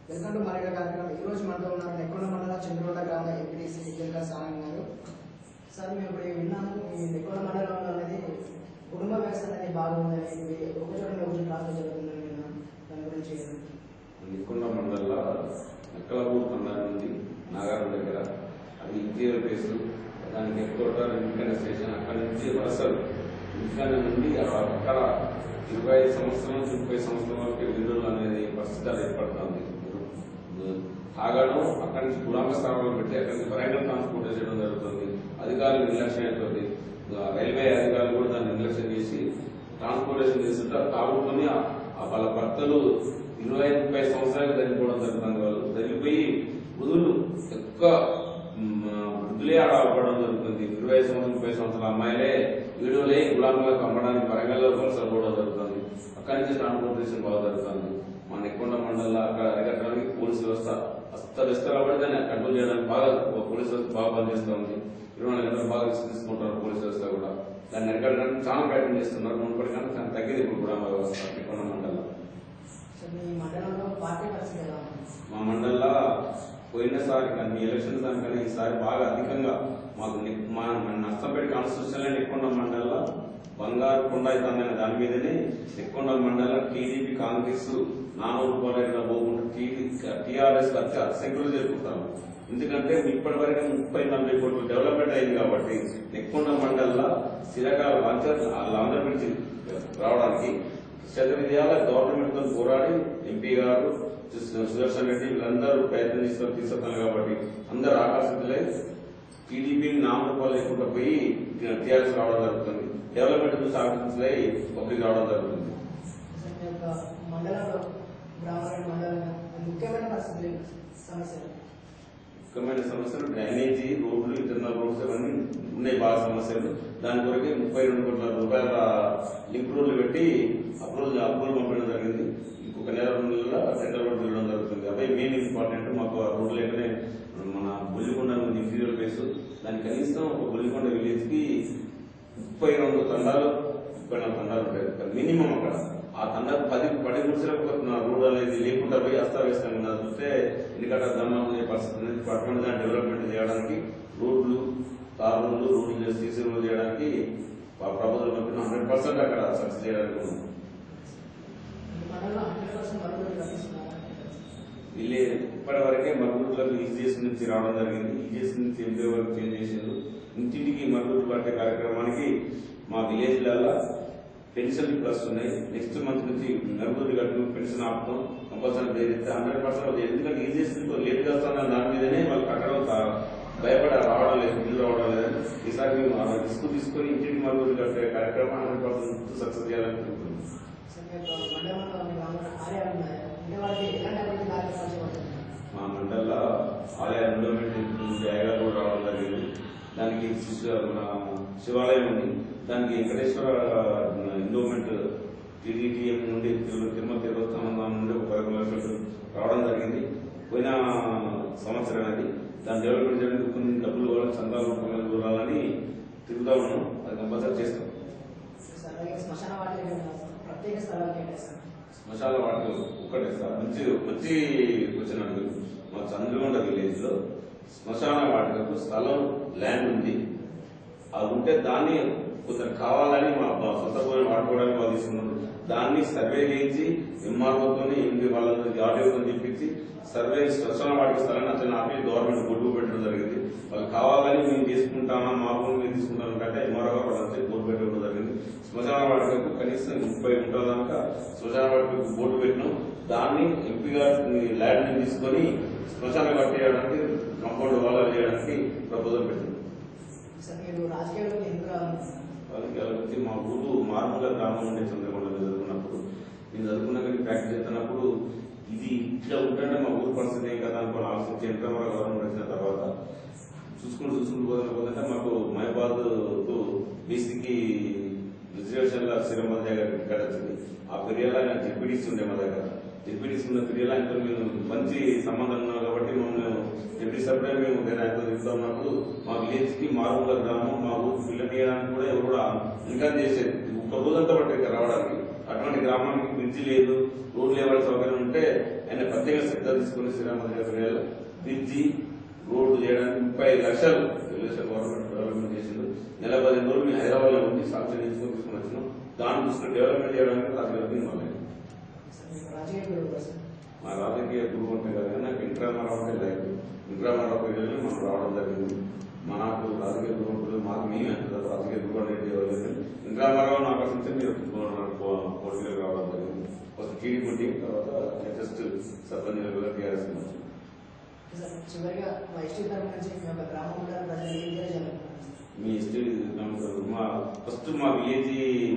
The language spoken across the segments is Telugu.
వెల్కమ్ టు మరిగా కార్యక్రమం. ఈ రోజు మనతో ఉన్నారు నెక్కొండ మండల చంద్రగొండ గ్రామ ఎంపీటీసీ విజయక సారంగ్ గారు. సార్ మేము ఇప్పుడు విన్నాము ఈ నెక్కొండ మండలంలో అనేది కుటుంబ వ్యవస్థ అనేది బాగుందని ఒక చోట ట్రాన్స్ఫర్ జరుగుతుందని విన్నాను. దాని గురించి నెక్కొండ మండలంలో నక్కలపూర్ తండాల నుండి నాగారం దగ్గర అది ఇంటీరియర్ ప్లేస్, దానికి హెడ్ క్వార్టర్ ఇండిపెండెన్స్ స్టేషన్. అక్కడి నుంచి వలసలు ఇంటికాడ నుండి అక్కడ 25 సంవత్సరాల నుంచి 30 సంవత్సరాల వరకు విధులు అనేది పరిస్థితి ఏర్పడుతుంది. ఆగడం అక్కడి నుంచి గులాంగ స్థానాలు పెట్టి అక్కడి నుంచి వరంగల్ ట్రాన్స్పోర్ట్ చేయడం జరుగుతుంది. అధికారులు నిర్లక్ష్యం అవుతుంది. రైల్వే అధికారులు కూడా దాన్ని నిర్లక్ష్యం చేసి ట్రాన్స్పోర్టేషన్ చేస్తుంటే తాగుకొని వాళ్ళ భర్తలు 25-30 సంవత్సరాలు చనిపోవడం జరుగుతుంది. వాళ్ళు చనిపోయి వృద్ధులు ఎక్కువ వృద్ధులే ఆడపడడం జరుగుతుంది. 25 సంవత్సరాలు 30 సంవత్సరాల అమ్మాయిలే వీడియోలే గులాంగులకు అమ్మడానికి వరంగల్లో వలసలు పోవడం జరుగుతుంది. అక్కడి నుంచి ట్రాన్స్పోర్టేషన్ బాగా జరుగుతుంది. మా నెక్కొండ మండలంలో అక్కడ అరికట్టడానికి పోలీసు వ్యవస్థ అస్తవ్యస్తలో పడి దాన్ని కంట్రోల్ చేయడానికి బాగా పోలీసు వ్యవస్థ బాగా పనిచేస్తుంది. 24 గంటలు బాగా తీసుకుంటున్నారు పోలీసు వ్యవస్థ కూడా. దాన్ని అరికట్టడానికి చాలా ప్రయత్నం చేస్తున్నారు. మునుపటి కన్నా చాలా తగ్గింది ఇప్పుడు కూడా మా వ్యవస్థ నెక్కొండ మండలంలో. మా మండలంలో పోయినసారి కానీ ఎలక్షన్ దానికన్నా ఈసారి బాగా అధికంగా మాకు నర్సంపేట కాన్స్టిట్యూషన్ లో నెక్కొండ మండలంలో బంగారు కొండ అవుతుందనే దాని మీదనే నెక్కొండ మండలం టీడీపీ కాంగ్రెస్ 400 రూపాయలు పోకుండా టీఆర్ఎస్ అత్యంకులు జరుపుతాము. ఎందుకంటే ఇప్పటి వరకు 30-40 కోట్లు డెవలప్మెంట్ అయింది కాబట్టి నెక్కొండ మండలంలో సిరగా ఆంధ్రప్రదేశ్ రావడానికి శతవిధాల గవర్నమెంట్ తో పోరాడి ఎంపీ గారు సుదర్శన్ రెడ్డి వీళ్ళందరూ ప్రయత్నం తీసుకొస్తారు కాబట్టి అందరూ ఆకర్షితులై టీడీపీ 400 రూపాయలు లేకుండా పోయి టీఆర్ఎస్ రావడం జరుగుతుంది. డెవలప్మెంట్ ఆకర్షితులై పబ్లిక్ రావడం జరుగుతుంది. ముఖ్యమైన సమస్యలు డ్రైనేజీ, రోడ్లు, ఇంటర్నల్ రోడ్స్ అవన్నీ ఉన్నాయి బాగా సమస్యలు. దాని కొరకే 32 కోట్ల రూపాయల లింక్ రోడ్లు పెట్టి అప్రూవల్ పంపడం జరిగింది. ఇంకొక నెల 2 నెలల సెంట్రల్ రోడ్ తిరగడం జరుగుతుంది. అవి మెయిన్ ఇంపార్టెంట్. మాకు ఆ రోడ్లు లేకనే మన బొల్లికొండ ఉంది ఇంటీరియర్ ప్లేస్. దాని కనీసం ఒక బొల్లికొండ విలేజ్ కి 32 తండాలు 34 తండాలు ఉంటాయి మినిమం. అక్కడ ఆ తండాకు 10 గుడిసెలకు రోడ్ అనేది లేకుండా పోయి అస్తావ్యస్తంగా చూస్తే ఎందుకంటే దమ్మం ఉండే పరిస్థితి అనేది పట్టణ డెవలప్మెంట్ చేయడానికి రోడ్లు, తార్ రోడ్లు, సీసీ రోడ్లు చేయడానికి ప్రభుత్వం 100% అక్కడ సక్సెస్ చేయడానికి ఉంది. వీళ్ళే ఇప్పటి వరకే మరుగుదొడ్లకు ఈజీఎస్ నుంచి రావడం జరిగింది. ఈజీఎస్ నుంచి ఎంపీ వరకు చేంజ్ చేశారు. ఇంటింటికి మరుగుదొడ్లు పట్టే కార్యక్రమానికి మా విలేజ్లలో పెన్షన్ ప్లస్ ఉన్నాయి. నెక్స్ట్ మంత్ నుంచి మరుగుదొడ్లు కట్టు పెన్షన్ ఆపుతాం. కంపల్సరీ బేరిస్తే 100% ఎందుకంటే ఈజీఎస్ లేట్ గా వస్తున్న దాని మీదనే వాళ్ళు కట్టడం భయపడి రావడం లేదు, బిల్లు రావడం లేదని ఈసారి మేము రిస్క్ తీసుకుని ఇంటింటి మరుగుదొడ్లు కట్టే కార్యక్రమం 100% సక్సెస్ చేయాలనుకుంటున్నాం. మా మండలంలో ఆలయ ఎండోమెంట్ జాగాలు కూడా రావడం జరిగింది. దానికి మన శివాలయం ఉంది. దానికి వెంకటేశ్వర ఎండోమెంట్ టీడీటీఎం నుండి తిరుమల దేవస్థానం నుండి ఒక 11 లక్షలు రావడం జరిగింది పోయిన సంవత్సరం. అది దాన్ని డెవలప్మెంట్ చేయడానికి కొన్ని డబ్బులు కావాలి, చందాలు రూపంగా చూడాలని తిరుగుతా ఉన్నాం. అది కంపల్సరీ చేస్తాం. శ్మశాన వాటికి ఒక్కటే సార్ మంచి వచ్చినట్టు మా చంద్రగొండ విలేజ్ లో శ్మశాన వాటికకు స్థలం ల్యాండ్ ఉంది. అది ఉంటే దాన్ని కొందరు కావాలని మా సొంత భూమిని వాడుకోవడానికి వాళ్ళు తీసుకున్నారు. దాన్ని సర్వే చేయించి ఎంఆర్ఓతో వాళ్ళని ఆర్డీఓతో చెప్పించి సర్వే శ్మశాన వాటికి స్థలాన్ని అతను ఆపి గవర్నమెంట్ బోర్డు పెట్టడం జరిగింది. వాళ్ళు కావాలని మేము తీసుకుంటామా మా భూమి మేము తీసుకుంటాం అంటే ఎంఆర్ఓ వాళ్ళంతా బోర్డు పెట్టడం జరిగింది. శ్మశాన వాటికకు కనీసం 30 గుంటల దాకా శ్మశాన వాటికకు బోర్డు పెట్టినాం. దాన్ని ఎంపీ గారి ల్యాండ్ తీసుకొని శ్మశానం కట్టేయడానికి కాంపౌండ్ వాల్ చేయడానికి ప్రపోజల్ పెట్టింది. వాళ్ళకి మా ఊరు మారుమూల గ్రామం ఉండే చంద్రగొండలో చదువుకున్నప్పుడు నేను చదువుకున్నా కానీ ప్రాక్టీస్ చేస్తున్నప్పుడు ఇది ఇట్లా ఉంటుంటే మా ఊరు పరిస్థితి ఏం కదా అనుకుని ఆలోచించి ఎంతవర గవర్నమెంట్ వచ్చిన తర్వాత చూసుకుంటూ పోతుంటే మాకు మహబాద్ బీసీకి రిజర్వేషన్ల శ్రీరామ దగ్గర ఇక్కడ వచ్చింది. ఆ పీరియడ్లో ఆయన డిప్యూటీసీ ఉండే మా దగ్గర. డిప్యూటీసీ ఉన్న పీరియడ్లో ఆయనతో మేము మంచి సంబంధం ఉన్నాం కాబట్టి మమ్మల్ని డిప్యూటీ సభ్యుడే మేము వేరే ఆయనతో తిరుగుతూ ఉన్నప్పుడు మా విలేజ్ కి మారుమూల గ్రామం మా ఊరు పిల్లనియడానికి కూడా ఎవరు కూడా ఇంకా చేసేది. ఒక్క రోజంతా పట్టే రావడానికి. అటువంటి గ్రామానికి బ్రిడ్జి లేదు, రోడ్లు ఇవ్వాల్సిన సౌకర్యం ఉంటే ఆయన ప్రత్యేక శ్రద్ధ తీసుకుని శ్రీరామచంద్ర బ్రిడ్జి రోడ్డు చేయడానికి 35 లక్షలు గవర్నమెంట్ డెవలప్మెంట్ చేసింది. నెల 15 రోజులు మేము హైదరాబాద్ లో ఉండి సాంక్షన్ తీసుకొని వచ్చినాం. దాన్ని చూసుకుని డెవలప్మెంట్ చేయడానికి రాజకీయ మా రాజకీయ గురువు అంటే కదా నాకు ఎన్టీ రామారావు అంటే లైఫ్. ఎన్టీ రామారావు వెళ్ళి మనం రావడం జరిగింది. మనకు రాజకీయ గురువు మాకు మేమే రాజకీయ గురువు అనేది ఎన్టీ రామారావును ఆకర్షించి మీరు పోటీలకు రావడం జరిగింది. ఫస్ట్ టీడీపీ తర్వాత జస్ట్ సర్పంచ్ లెవెల్లో టీఆర్ఎస్ మీ ఎస్టీ ఫస్ట్ మా విలేజ్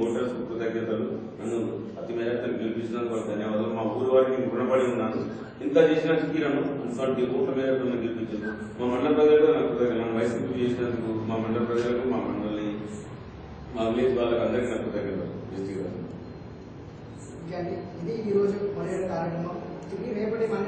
ఓటర్స్ కృతజ్ఞతలు. నన్ను అతి మేరకు గెలిపించినందుకు వాళ్ళకి ధన్యవాదాలు. మా ఊరి వారికి నేను రుణపడి ఉన్నాను. ఇంత చేసిన తీరను అటువంటి ఓట్ల మేరకు నన్ను గెలిపించారు. మా మండల ప్రజలకు నాకు కృతజ్ఞతలు. నన్ను వైసీపీ చేసినందుకు మా మండల ప్రజలకు, మా మండలి, మా విలేజ్ వాళ్ళకి అందరికీ నాకు కృతజ్ఞతలు. ఎస్టీ గారు ఇది ఈ రోజు మన కార్యక్రమం. రేపటి మన